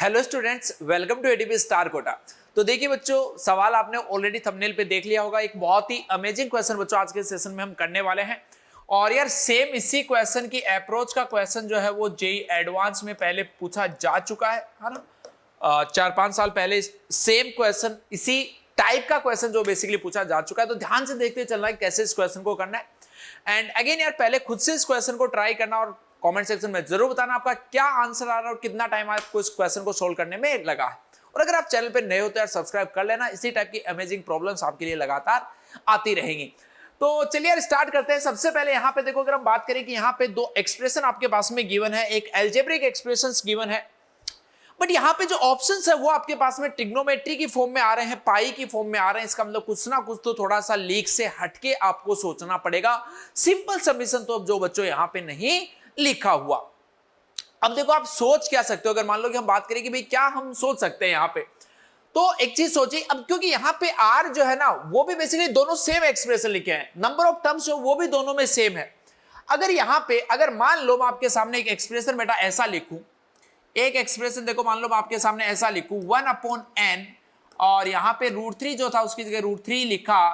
Hello students, welcome to ADP star Kota. तो देखिए बच्चों, सवाल आपने ऑलरेडी थंबनेल पे देख लिया होगा। एक बहुत ही अमेजिंग क्वेश्चन बच्चों आज के सेशन में हम करने वाले हैं। और यार सेम इसी क्वेश्चन की अप्रोच का क्वेश्चन जो है वो जेईई एडवांस में पहले पूछा जा चुका है ना। 4-5 साल पहले सेम क्वेश्चन इसी टाइप का क्वेश्चन जो बेसिकली पूछा जा चुका है। तो ध्यान से देखते चलना है कैसे इस क्वेश्चन को करना है। एंड अगेन यार पहले खुद से इस क्वेश्चन को ट्राई करना और कमेंट सेक्शन में जरूर बताना आपका क्या आंसर आ रहा है और कितना टाइम आपको इस क्वेश्चन को सोल्व करने में लगा है। और अगर आप चैनल पे नए हो तो यार सब्सक्राइब कर लेना, इसी टाइप की अमेजिंग प्रॉब्लम्स आपके लिए लगातार आती रहेंगी। तो चलिए यार स्टार्ट करते हैं। सबसे पहले यहाँ पे देखो, अगर हम बात करें कि यहाँ पे दो एक्सप्रेशन आपके पास में गिवन है, एक एल्जेब्रिक एक्सप्रेशंस गिवन है, बट यहाँ पे जो ऑप्शंस है वो आपके पास में ट्रिग्नोमेट्री की फॉर्म में आ रहे हैं, पाई की फॉर्म में आ रहे हैं। इसका मतलब कुछ ना कुछ तो थोड़ा सा लीक से हटके आपको सोचना पड़ेगा। सिंपल सबमिशन तो जो बच्चों यहाँ पे नहीं लिखा हुआ। अब देखो आप सोच क्या सकते हो। अगर मान लो कि हम बात करें कि भाई क्या हम सोच सकते हैं यहाँ पे, तो एक चीज सोचिए। अब क्योंकि यहाँ पे आर जो है ना वो भी बेसिकली दोनों सेम एक्सप्रेशन लिखे हैं, नंबर ऑफ टर्म्स जो वो भी दोनों में सेम है। अगर यहाँ पे अगर मान लो मैं आपके सामने एक एक्सप्रेशन बेटा ऐसा लिखूं, एक एक्सप्रेशन देखो मान लो मैं आपके सामने ऐसा लिखूं 1/n और यहाँ पे √3 जो था उसकी जगह √3 लिखा,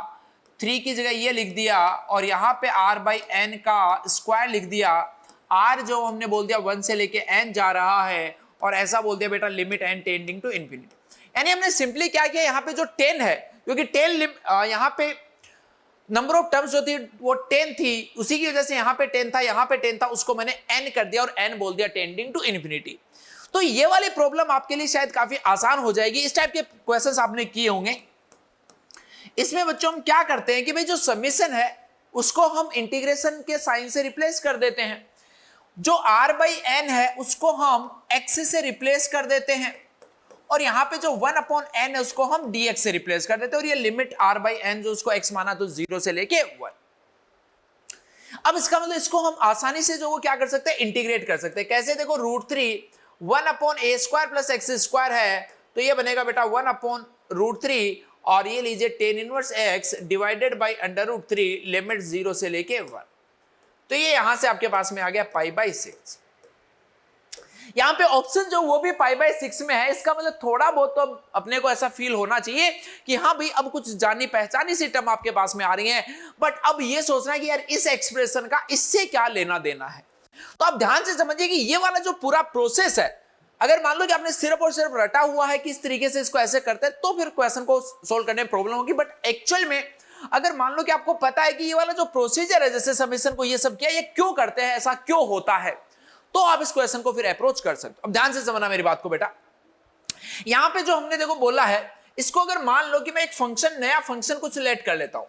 3 की जगह ये लिख दिया और यहाँ पे r/n का स्क्वायर लिख दिया। r जो हमने बोल दिया 1 से लेके n जा रहा है और ऐसा बोल दिया बेटा limit n tending to infinity. यानी हमने सिंपली क्या किया, यहाँ पे जो 10 है, क्योंकि 10 यहाँ पे नंबर ऑफ टर्म्स जो थी वो 10 थी, उसी की वजह से यहाँ पे 10 था, यहाँ पे 10 था, उसको मैंने n कर दिया और n बोल दिया टेंडिंग टू इन्फिनिटी। तो ये वाली प्रॉब्लम आपके लिए शायद काफी आसान हो जाएगी। इस टाइप के क्वेश्चंस आपने किए होंगे। इसमें बच्चों हम क्या करते हैं कि भाई जो समीशन है उसको हम इंटीग्रेशन के साइन से रिप्लेस कर देते हैं, जो r/n है उसको हम x से रिप्लेस कर देते हैं और यहाँ पे जो 1/n है उसको हम dx से रिप्लेस कर देते हैं। और ये लिमिट r/n जो उसको x माना तो 0 से लेके 1। अब इसका मतलब इसको हम आसानी से जो वो क्या कर सकते हैं, इंटीग्रेट कर सकते हैं। कैसे देखो, √3 1/a² प्लस x स्क्वायर है तो ये बनेगा बेटा 1/√3 और ये लीजिए tan inverse x divided by √3 limit 0 से लेके 1। तो ये यहां से आपके पास में आ गया π/6। यहां पे ऑप्शन जो वो भी π/6 में है। इसका मतलब थोड़ा बहुत तो अपने को ऐसा फील होना चाहिए कि हाँ भाई अब कुछ जानी पहचानी सी टर्म आपके पास में आ रही है, बट अब ये सोचना है कि यार इस एक्सप्रेशन का इससे क्या लेना देना है। तो आप ध्यान से समझिए कि ये वाला जो पूरा प्रोसेस है, अगर मान लो कि आपने सिर्फ और सिर्फ रटा हुआ है कि इस तरीके से इसको ऐसे करते हैं तो फिर क्वेश्चन को सोल्व करने में प्रॉब्लम होगी। बट एक्चुअल में अगर मान लो कि आपको पता है कि ये वाला जो प्रोसीजर है, जैसे समीशन को ये सब किया, ये क्यों करते हैं, ऐसा क्यों होता है, तो आप इस क्वेश्चन को फिर अप्रोच कर सकते हो। अब ध्यान से समझना मेरी बात को बेटा। यहां पे जो हमने देखो बोला है, इसको अगर मान लो कि मैं एक फंक्शन, नया फंक्शन कुछ लेट कर लेता हूं।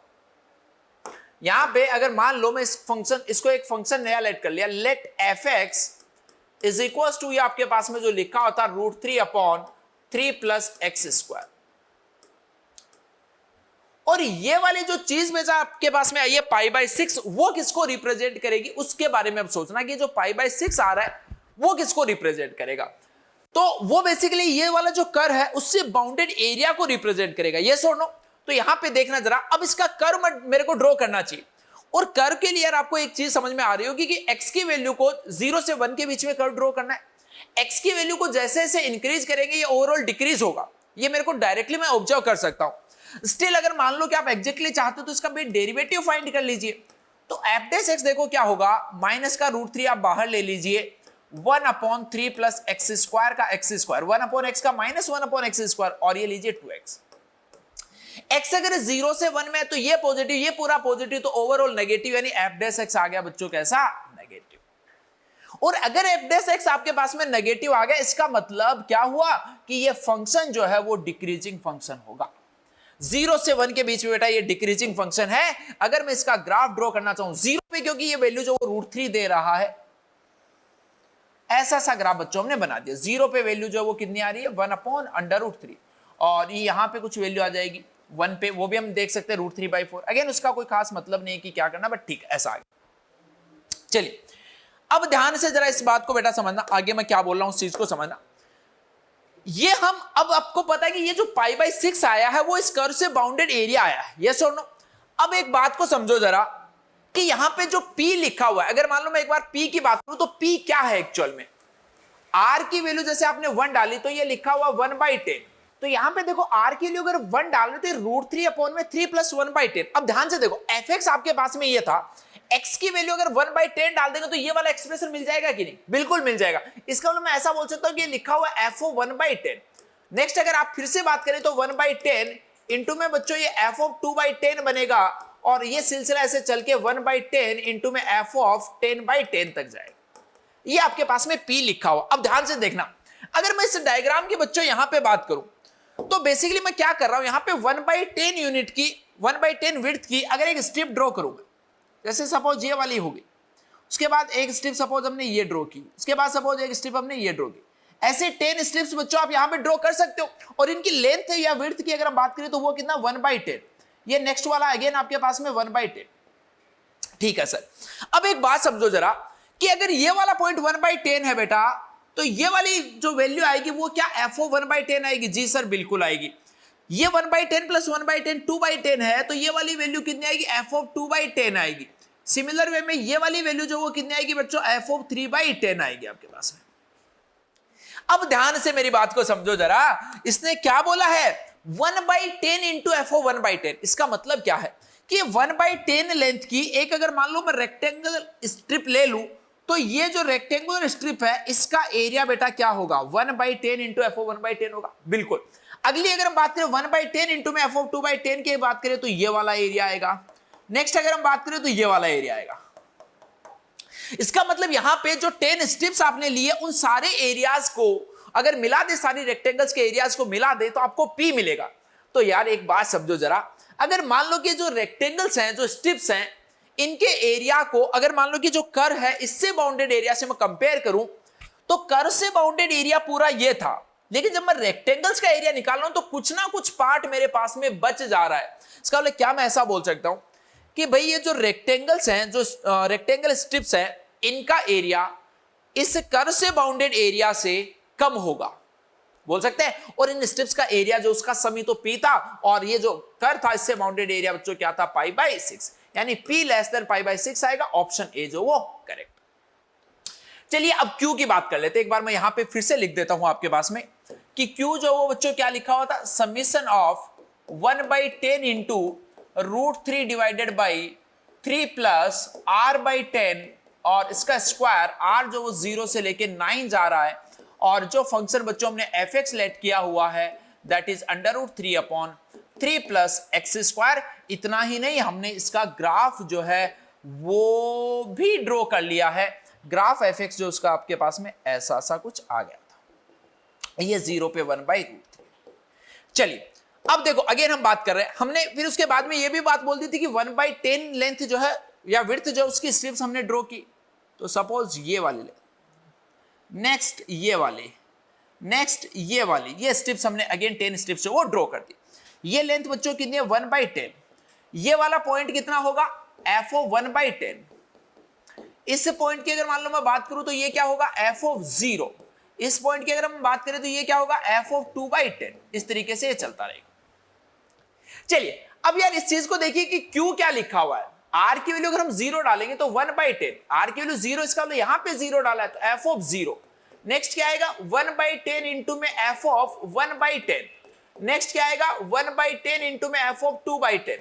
यहां पे अगर मान लो मैं इसको एक फंक्शन नया लेट कर लिया, late f(x) is equal to, ये आपके पास में जो लिखा होता √3/3 प्लस x²। और ये वाली जो चीज में आपके पास में आई है π/6, वो किसको रिप्रेजेंट करेगी उसके बारे में अब सोचना कि जो π/6 आ रहा है वो किसको रिप्रेजेंट करेगा। तो वो बेसिकली ये वाला जो कर्व है उससे बाउंडेड एरिया को रिप्रेजेंट करेगा। ये सुनो, तो यहां पे देखना जरा, अब इसका कर्व मेरे को ड्रॉ करना चाहिए। और कर्व के लिए यार आपको एक चीज समझ में आ रही होगी कि x की वैल्यू को 0 से 1 के बीच में कर्व ड्रॉ करना है। x की वैल्यू को जैसे जैसे इंक्रीज करेंगे ये ओवरऑल डिक्रीज होगा, ये मेरे को डायरेक्टली मैं ऑब्जर्व कर सकता हूं। स्टिल अगर मान लो कि आप एग्जैक्टली चाहते हो तो इसका भी डेरिवेटिव फाइंड कर लीजिए। तो f(x) देखो क्या होगा, माइनस का √3 आप बाहर ले लीजिए, 1/3 प्लस x² का x², 1/x का माइनस 1/x² और ये लीजिए 2x। x अगर 0 से 1 में है तो ये पॉजिटिव, ये पूरा पॉजिटिव, तो ओवरऑल नेगेटिव, यानी f(x) आ गया बच्चों कैसा, नेगेटिव। और अगर f(x) आपके पास में नेगेटिव आ गया, इसका मतलब क्या हुआ कि ये फंक्शन जो है वो डिक्रीजिंग फंक्शन होगा। 0 से 1 के बीच में बेटा ये डिक्रीजिंग फंक्शन है। अगर मैं इसका ग्राफ ड्रॉ करना चाहूं 0 पे, क्योंकि ये वैल्यू जो √3 दे रहा है, ऐसा सा ग्राफ बच्चों हमने बना दिया। 0 पे वैल्यू जो वो कितनी आ रही है, 1/√3 और ये यहां पे कुछ वैल्यू आ जाएगी 1 पे, वो भी हम देख सकते हैं √3/4। अगेन उसका कोई खास मतलब नहीं कि क्या करना, बट ठीक ऐसा आ गया। चलिए अब ध्यान से जरा इस बात को बेटा समझना, आगे मैं क्या बोल रहा हूं उस चीज को समझना। ये हम अब आपको पता है कि ये जो π/6 आया है वो इस कर्व से बाउंडेड एरिया आया है, यस और नो। अब एक बात को समझो जरा कि यहां पे जो P लिखा हुआ है, अगर मान लो मैं एक बार P की बात करूं तो P क्या है एक्चुअल में, आर की वैल्यू जैसे आपने 1 डाली तो ये लिखा हुआ 1/10। तो यहां पे देखो आर की वैल्यू अगर 1 डाल रहे तो √3/3 प्लस 1/10। अब ध्यान से देखो एफ एक्स आपके पास में ये था, एक्स की वैल्यू अगर 1/10 डाल देंगे तो ये वाला एक्सप्रेशन मिल जाएगा कि नहीं? बिल्कुल मिल जाएगा। इसका मतलब मैं ऐसा बोल सकता हूं कि ये लिखा हुआ FO 1/10। नेक्स्ट अगर आप फिर से बात करें तो 1/10 इंटू में बच्चों ये FO 2/10 बनेगा और ये सिलसिला ऐसे चल के 1/10 इंटू में FO 10/10 तक जाएगा। ये आपके पास में P लिखा हुआ। अब ध्यान से देखना, अगर मैं इस डायग्राम की बच्चों यहां पे बात करूं तो बेसिकली मैं क्या कर रहा हूं, यहां पे 1/10 यूनिट की 1/10 विड्थ की अगर एक स्ट्रिप ड्रॉ करूंगा, जैसे सपोज ये वाली होगी, उसके बाद एक स्ट्रिप सपोज हमने ये ड्रॉ की, उसके बाद सपोज एक स्ट्रिप हमने ये ड्रॉ की, ऐसे 10 स्ट्रिप्स बच्चों आप यहां पे ड्रॉ कर सकते हो। और इनकी लेंथ या विड्थ की अगर हम बात करें तो वो कितना 1/10। ये नेक्स्ट वाला अगेन आपके पास में 1/10। ठीक है सर, अब एक बात समझो जरा कि अगर ये वाला पॉइंट 1/10 है बेटा तो ये वाली जो वैल्यू आएगी वो क्या FO 1/10 आएगी? जी सर बिल्कुल आएगी। ये 1/10 प्लस 1/10 2/10 है तो ये वाली वैल्यू कितनी आएगी? FO 2/10 आएगी। सिमिलर वे में ये वाली वैल्यू जो वो कितनी आएगी बच्चों? FO 3/10 आएगी आपके पास में। अब ध्यान से मेरी बात को समझो जरा, इसने क्या बोला है? 1/10 इंटू FO 1/10। इसका मतलब क्या है कि 1/10 लेंथ की एक अगर मान लो मैं रेक्टेंगल स्ट्रिप ले लूं तो ये जो रेक्टेंगुलर स्ट्रिप है इसका एरिया बेटा क्या होगा? 1/10 इंटू FO 1/10 होगा। बिल्कुल। अगली अगर हम बात करें 1/10 इंटू में FO 2/10 की बात करें तो ये वाला एरिया आएगा। नेक्स्ट अगर हम बात करें तो ये वाला एरिया आएगा। इसका मतलब यहां पे जो 10 स्ट्रिप्स आपने लिए उन सारे एरियाज को अगर मिला दे, सारी रेक्टेंगल्स के एरियाज को मिला दे तो आपको P मिलेगा। तो यार एक बात समझो जरा, अगर मान लो कि जो रेक्टेंगल्स हैं, जो स्ट्रिप्स हैं, इनके एरिया को अगर मान लो कि जो कर है इससे बाउंडेड एरिया से मैं कंपेयर करूं तो कर से बाउंडेड एरिया पूरा ये था, लेकिन जब मैं रेक्टेंगल्स का एरिया निकाल रहा हूं तो कुछ ना कुछ पार्ट मेरे पास में बच जा रहा है। इसका मतलब क्या मैं ऐसा बोल सकता हूं कि भाई ये जो रेक्टेंगल्स हैं, जो रेक्टेंगल स्ट्रिप्स हैं, इनका एरिया इस कर से बाउंडेड एरिया से कम होगा, बोल सकते हैं। और इन स्ट्रिप्स का एरिया जो उसका समी तो P था और ये जो कर था इससे बाउंडेड एरिया बच्चों क्या था? π/6, यानी P लेस देन π/6 आएगा। ऑप्शन ए जो वो करेक्ट। चलिए अब Q की बात कर लेते हैं। एक बार मैं यहां पे फिर से लिख देता हूं आपके पास में कि Q जो वो बच्चों क्या लिखा हुआ था? Summation of 1/10 into √3 divided by 3 plus R/10 और इसका स्क्वायर, R जो वो 0 से लेके 9 जा रहा है और जो फंक्शन बच्चों हमने fx लेट किया हुआ है दैट इज √3/3 प्लस x²। इतना ही नहीं, हमने इसका ग्राफ जो है वो भी ड्रॉ कर लिया है। ग्राफ fx जो उसका आपके पास में ऐसा सा कुछ आ गया था, ये 0 पे 1/√3। चलिए अब देखो अगेन हम बात कर रहे हैं, हमने फिर उसके बाद में ये भी बात बोल दी थी कि 1/10 लेंथ जो है या विड्थ जो उसकी स्ट्रिप्स हमने ड्रॉ की, तो सपोज ये वाली ले, नेक्स्ट ये वाली, नेक्स्ट ये वाली, ये स्ट्रिप्स हमने अगेन 10 स्ट्रिप्स वो ड्रॉ कर दी। ये लेंथ बच्चों कितनी है? 1/10। ये वाला पॉइंट कितना होगा? FO 1/10। इस पॉइंट की अगर मान लो मैं बात करूं तो ये क्या होगा? FO 0। इस पॉइंट की अगर हम बात करें तो ये क्या होगा? FO 2/10। इस तरीके से ये चलता रहेगा। चलिए अब यार इस चीज को देखिए कि Q क्या लिखा हुआ है। R की वैल्यू अगर हम 0 डालेंगे तो 1/10, R की वैल्यू 0, इसका मतलब यहां पे 0 डाला है तो FO 0। नेक्स्ट क्या आएगा? 1/10 इंटू में FO 1/10। नेक्स्ट क्या आएगा? 1/10 इंटू में FO 2/10।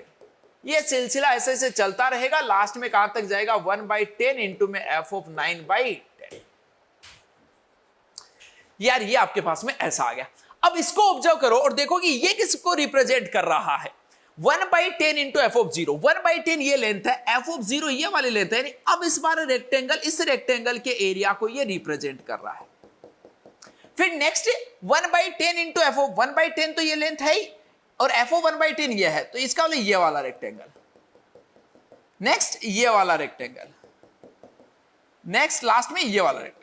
ये सिलसिला ऐसे ऐसे चलता रहेगा, लास्ट में कहां तक जाएगा? 1/10 इंटू में FO 9/10। यार ये आपके पास में ऐसा आ गया। अब इसको ऑब्जर्व करो और देखो कि ये किसको रिप्रेजेंट कर रहा है? 1/10 इंटू FO 0। 1/10 ये लेंथ है, FO 0 ये वाली लेंथ है। अब इस बार रेक्टेंगल, इस रेक्टेंगल के एरिया को ये रिप्रेजेंट कर रहा है। फिर नेक्स्ट 1/10 इंटू FO 1/10 तो ये लेंथ है ही और FO 1/10 ये है, तो इसका मतलब ये वाला रेक्टेंगल, नेक्स्ट ये वाला रेक्टेंगल, नेक्स्ट लास्ट में ये वाला रेक्टेंगल।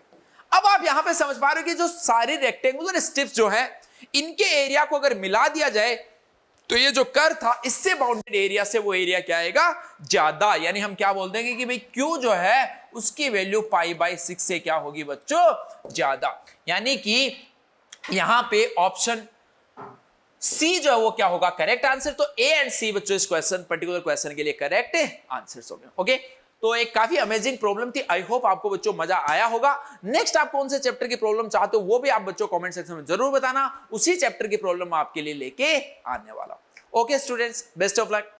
अब आप यहां पे समझ पा रहे हो कि जो सारी रेक्टेंगुलर स्ट्रिप्स जो है इनके एरिया को अगर मिला दिया जाए तो ये जो कर था इससे बाउंडेड एरिया से वो एरिया क्या आएगा? ज्यादा। यानी हम क्या बोल देंगे कि भाई Q जो है उसकी वैल्यू π/6 से क्या होगी बच्चों? ज्यादा। यानी कि यहां पे ऑप्शन सी जो है वो क्या होगा? Correct answer. तो ए एंड सी बच्चों इस क्वेश्चन, पर्टिकुलर क्वेश्चन के लिए करेक्ट आंसर हो गए। ओके, तो एक काफी अमेजिंग प्रॉब्लम थी। आई होप आपको बच्चों मजा आया होगा। नेक्स्ट आप कौन से चैप्टर की प्रॉब्लम चाहते हो वो भी आप बच्चों कमेंट सेक्शन में जरूर बताना, उसी चैप्टर की प्रॉब्लम आपके लिए लेके आने वाला। Okay students, best of luck.